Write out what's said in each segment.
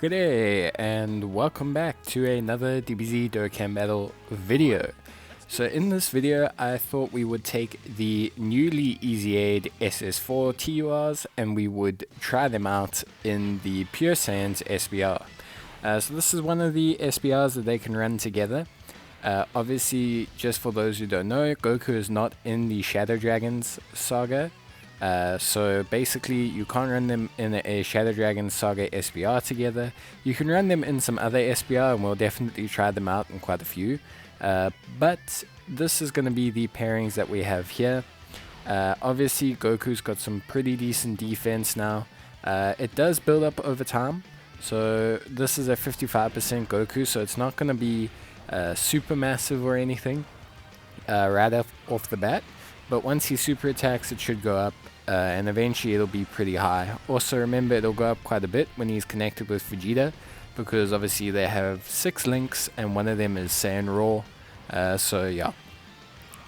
Good day, and welcome back to another DBZ Dokkan battle video. So in this video, I thought we would take the newly EZA'd SS4 TURs and we would try them out in the Pure Saiyans SBR. So this is one of the SBRs that they can run together. Obviously, just for those who don't know, Goku is not in the Shadow Dragons saga. So basically you can't run them in a Shadow Dragon Saga SBR together. You can run them in some other SBR, and we'll definitely try them out in quite a few. But this is going to be the pairings that we have here. Obviously Goku's got some pretty decent defense now. It does build up over time. So this is a 55% Goku, so it's not going to be super massive or anything right off the bat. But once he super attacks, it should go up. And eventually it'll be pretty high. Also remember, it'll go up quite a bit when he's connected with Vegeta, because obviously they have 6 links and one of them is Saiyan Raw. So yeah.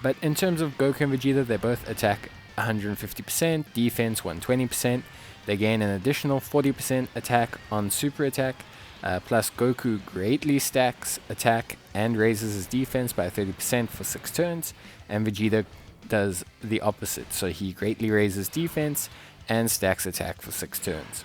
But in terms of Goku and Vegeta, they both attack 150%, defense 120%. They gain an additional 40% attack on super attack. Plus Goku greatly stacks attack and raises his defense by 30% for 6 turns, and Vegeta does the opposite, so he greatly raises defense and stacks attack for 6 turns.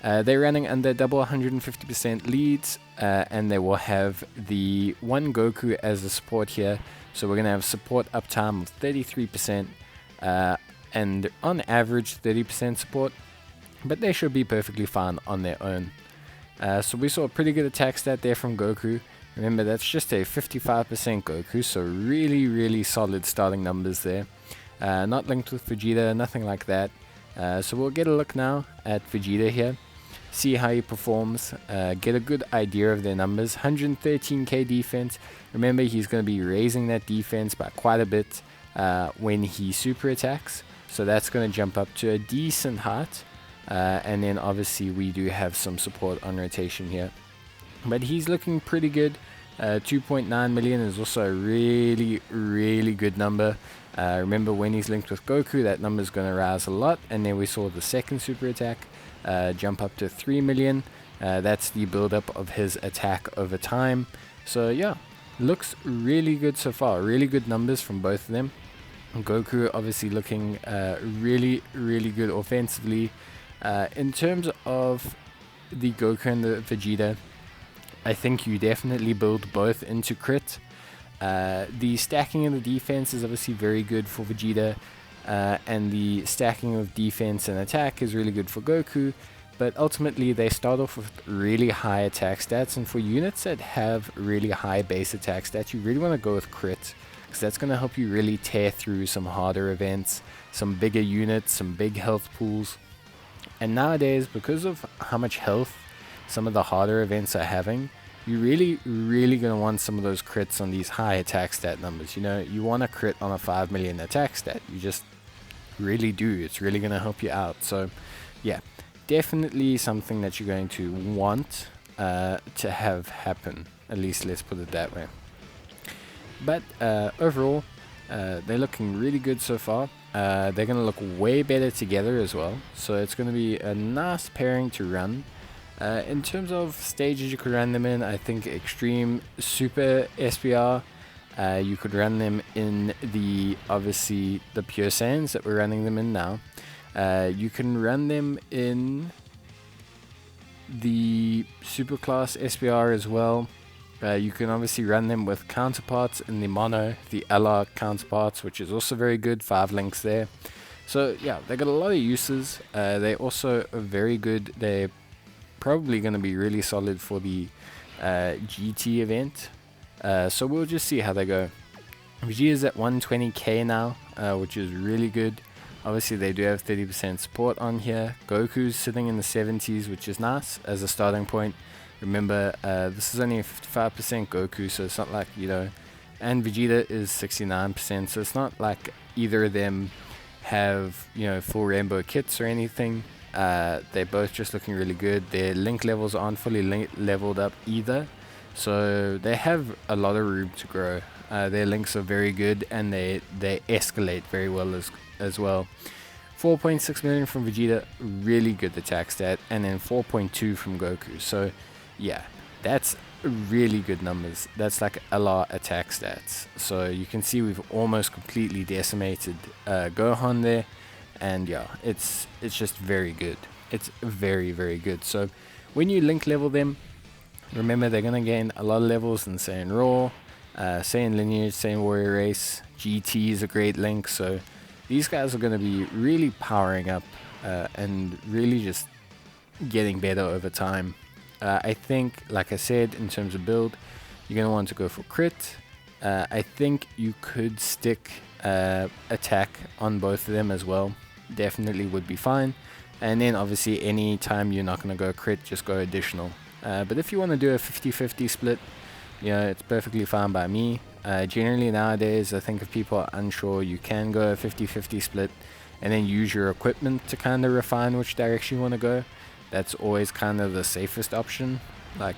They're running under double 150% leads, and they will have the one Goku as a support here, so we're going to have support uptime of 33%, and on average 30% support, but they should be perfectly fine on their own. So we saw a pretty good attack stat there from Goku. Remember, that's just a 55% Goku, so really solid starting numbers there. Not linked with Vegeta, nothing like that. So we'll get a look now at Vegeta here, see how he performs, get a good idea of their numbers. 113k defense. Remember, he's going to be raising that defense by quite a bit when he super attacks, so that's going to jump up to a decent height. And then obviously we do have some support on rotation here. But he's looking pretty good. 2.9 million is also a really good number. Remember, when he's linked with Goku, that number is going to rise a lot. And then we saw the second super attack jump up to 3 million. That's the build up of his attack over time. So yeah, looks really good so far. Really good numbers from both of them. Goku obviously looking really good offensively. In terms of the Goku and the Vegeta, I think you definitely build both into crit. The stacking of the defense is obviously very good for Vegeta, and the stacking of defense and attack is really good for Goku, but ultimately they start off with really high attack stats, and for units that have really high base attack stats, you really want to go with crit, because that's going to help you really tear through some harder events, some bigger units, some big health pools. And nowadays, because of how much health some of the harder events are having, you really going to want some of those crits on these high attack stat numbers. You know, you want a crit on a 5 million attack stat. You just really do. It's really going to help you out. So yeah, definitely something that you're going to want to have happen. At least let's put it that way. But overall, they're looking really good so far. They're going to look way better together as well. So it's going to be a nice pairing to run. In terms of stages you could run them in, I think Extreme Super SBR, you could run them in obviously the Pure Saiyans that we're running them in now. You can run them in the Super Class SBR as well. You can obviously run them with counterparts in the Mono, the LR counterparts, which is also very good, 5 links there. So yeah, they got a lot of uses. They also are very good. They're probably going to be really solid for the GT event. So we'll just see how they go. Vegeta's at 120k now, which is really good. Obviously they do have 30% support on here. Goku's sitting in the 70s, which is nice as a starting point. Remember, this is only a 55% Goku, so it's not like, you know, and Vegeta is 69%, so it's not like either of them have, you know, full rainbow kits or anything. They're both just looking really good. Their link levels aren't fully leveled up either, so they have a lot of room to grow. Their links are very good, and they escalate very well as well. 4.6 million from Vegeta, really good attack stat, and then 4.2 from Goku. So yeah, that's really good numbers. That's like LR attack stats. So you can see we've almost completely decimated Gohan there, and yeah, it's just very good. It's very, very good. So when you link level them, remember they're gonna gain a lot of levels in Saiyan Raw, Saiyan Lineage, Saiyan Warrior Race. GT is a great link. So these guys are gonna be really powering up and really just getting better over time. I think, like I said, in terms of build, you're going to want to go for crit. I think you could stick attack on both of them as well. Definitely would be fine. And then obviously any time you're not going to go crit, just go additional. But if you want to do a 50-50 split, you know, it's perfectly fine by me. Generally nowadays, I think if people are unsure, you can go a 50-50 split and then use your equipment to kind of refine which direction you want to go. That's always kind of the safest option. Like,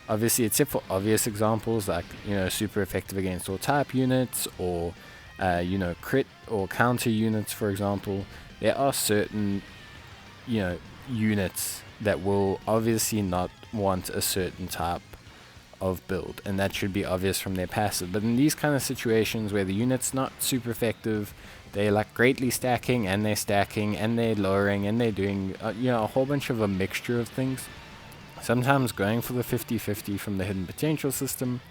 obviously, except for obvious examples like, you know, super effective against all type units, or you know, crit or counter units, for example. There are certain, you know, units that will obviously not want a certain type of build, and that should be obvious from their passive. But in these kind of situations where the unit's not super effective, they're like greatly stacking, and they're stacking, and they're lowering, and they're doing you know, a whole bunch of a mixture of things. Sometimes going for the 50-50 from the hidden potential system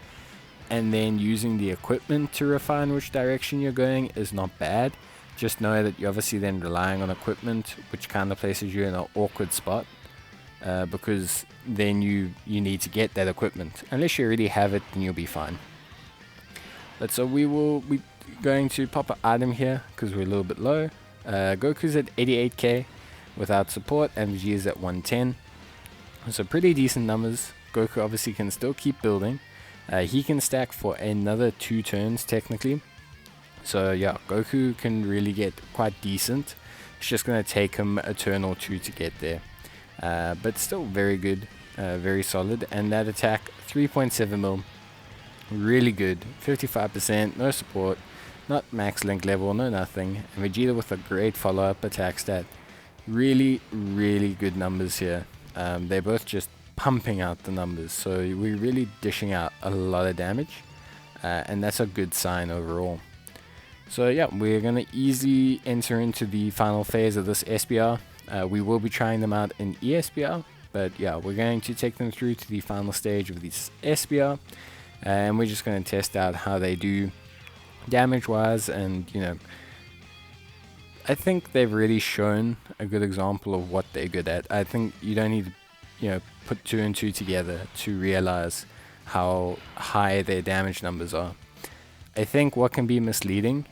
and then using the equipment to refine which direction you're going is not bad. Just know that you're obviously then relying on equipment, which kind of places you in an awkward spot, because then you need to get that equipment. Unless you already have it, then you'll be fine. But so we going to pop an item here because we're a little bit low. Goku's at 88k without support, and Vegeta's at 110. So pretty decent numbers. Goku obviously can still keep building. He can stack for another 2 turns technically. So yeah, Goku can really get quite decent. It's just going to take him a turn or 2 to get there. But still very good, very solid. And that attack, 3.7 mil. Really good. 55%, no support. Not max link level, no nothing. And Vegeta with a great follow-up attack stat. Really, really good numbers here. They're both just pumping out the numbers. So we're really dishing out a lot of damage. And that's a good sign overall. So yeah, we're going to easily enter into the final phase of this SBR. We will be trying them out in ESBR. But yeah, we're going to take them through to the final stage of this SBR. And we're just going to test out how they do damage wise, and you know, I think they've really shown a good example of what they're good at. I think you don't need to, you know, put 2 and 2 together to realize how high their damage numbers are. I think what can be misleading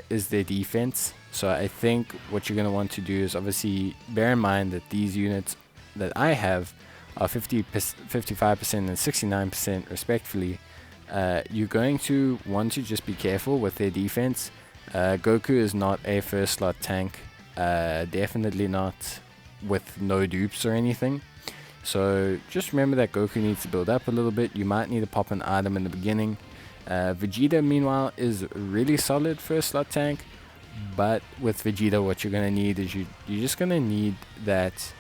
is their defense. So I think what you're going to want to do is obviously bear in mind that these units that I have are 55% and 69% respectively. You're going to want to just be careful with their defense. Goku is not a first slot tank, definitely not with no dupes or anything. So just remember that Goku needs to build up a little bit. You might need to pop an item in the beginning. Vegeta meanwhile is really solid first slot tank, but with Vegeta what you're going to need is you're just going to need that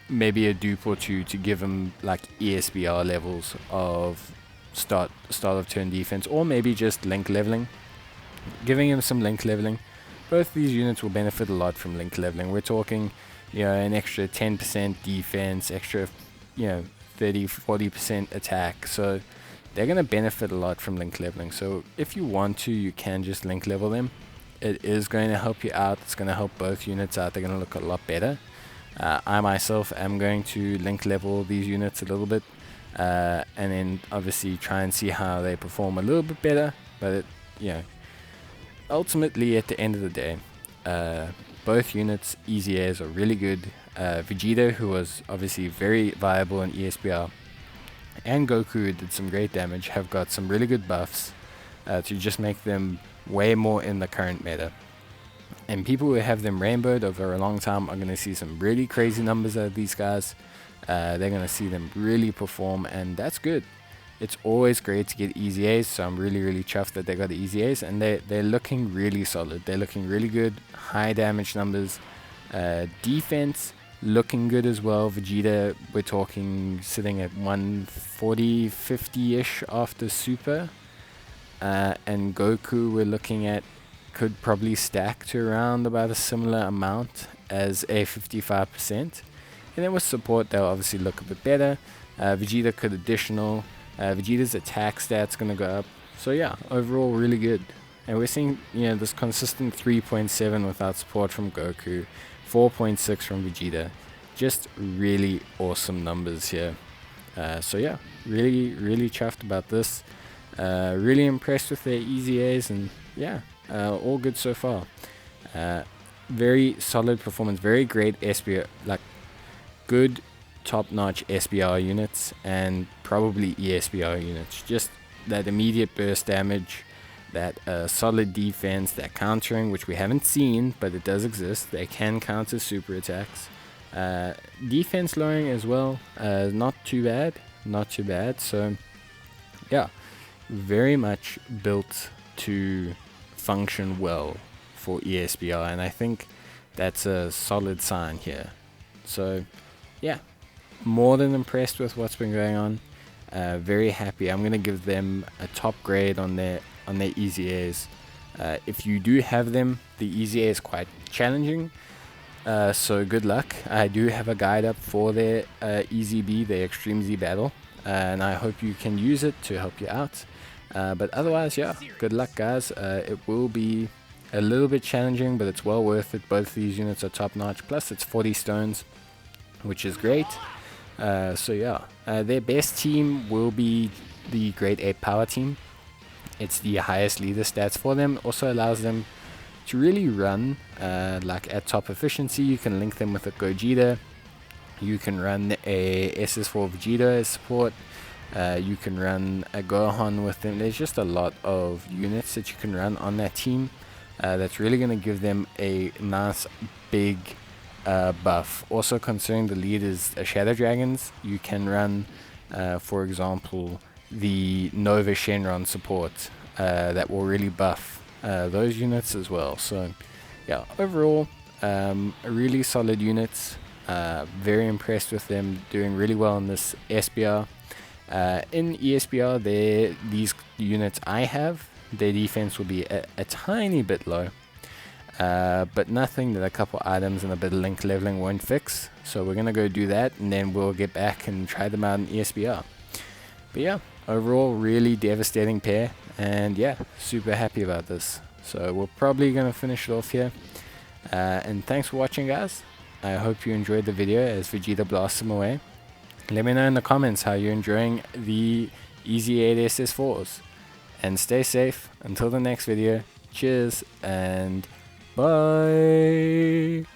maybe a dupe or 2 to give him like ESBR levels of start of turn defense, or maybe just link leveling. Giving him some link leveling. Both these units will benefit a lot from link leveling. We're talking, you know, an extra 10% defense, extra, you know, 30-40% attack. So they're going to benefit a lot from link leveling. So if you want to, you can just link level them. It is going to help you out. It's going to help both units out. They're going to look a lot better. I myself am going to link level these units a little bit, and then obviously try and see how they perform a little bit better. But you know, ultimately at the end of the day, both units EZAs are really good. Vegeta, who was obviously very viable in ESBR, and Goku, who did some great damage, have got some really good buffs to just make them way more in the current meta. And people who have them rainbowed over a long time are going to see some really crazy numbers out of these guys. They're going to see them really perform, and that's good. it's always great to get EZAs, so I'm really chuffed that they got the EZAs, and they're looking really solid. They're looking really good. High damage numbers. Defense looking good as well. Vegeta, we're talking sitting at 140, 50-ish after Super. And Goku, we're looking at, could probably stack to around about a similar amount as a 55%. And then with support, they'll obviously look a bit better. Vegeta could additional. Vegeta's attack stats gonna go up. So yeah, overall really good. And we're seeing, this consistent 3.7 without support from Goku, 4.6 from Vegeta. Just really awesome numbers here. So yeah, really chuffed about this. Really impressed with their EZAs, and yeah, all good so far. Very solid performance, very great SBR, like good top-notch SBR units and probably ESBR units. Just that immediate burst damage, that solid defense, that countering, which we haven't seen, but it does exist. They can counter super attacks. Defense lowering as well, not too bad. So yeah, very much built to function well for ESBR, and I think that's a solid sign here. So yeah, more than impressed with what's been going on. Very happy. I'm gonna give them a top grade on their EZAs. If you do have them, the EZA is quite challenging, so good luck. I do have a guide up for their EZB, their Extreme Z battle, and I hope you can use it to help you out. But otherwise, yeah, good luck, guys. It will be a little bit challenging, but it's well worth it. Both these units are top notch, plus it's 40 stones, which is great. So yeah, their best team will be the grade 8 power team. It's the highest leader stats for them. Also allows them to really run like at top efficiency. You can link them with a Gogeta. You can run a SS4 Vegeta as support. You can run a Gohan with them. There's just a lot of units that you can run on that team. That's really going to give them a nice big buff. Also, considering the lead is Shadow Dragons, you can run, for example, the Nova Shenron support that will really buff those units as well. So yeah, overall, really solid units. Very impressed with them, doing really well in this SBR. In ESBR, these units I have, their defense will be a tiny bit low. But nothing that a couple items and a bit of link leveling won't fix. So we're going to go do that, and then we'll get back and try them out in ESBR. But yeah, overall, really devastating pair. And yeah, super happy about this. So we're probably going to finish it off here. And thanks for watching, guys. I hope you enjoyed the video as Vegeta blasts them away. Let me know in the comments how you're enjoying the EZ8 SS4s. And stay safe until the next video. Cheers and bye.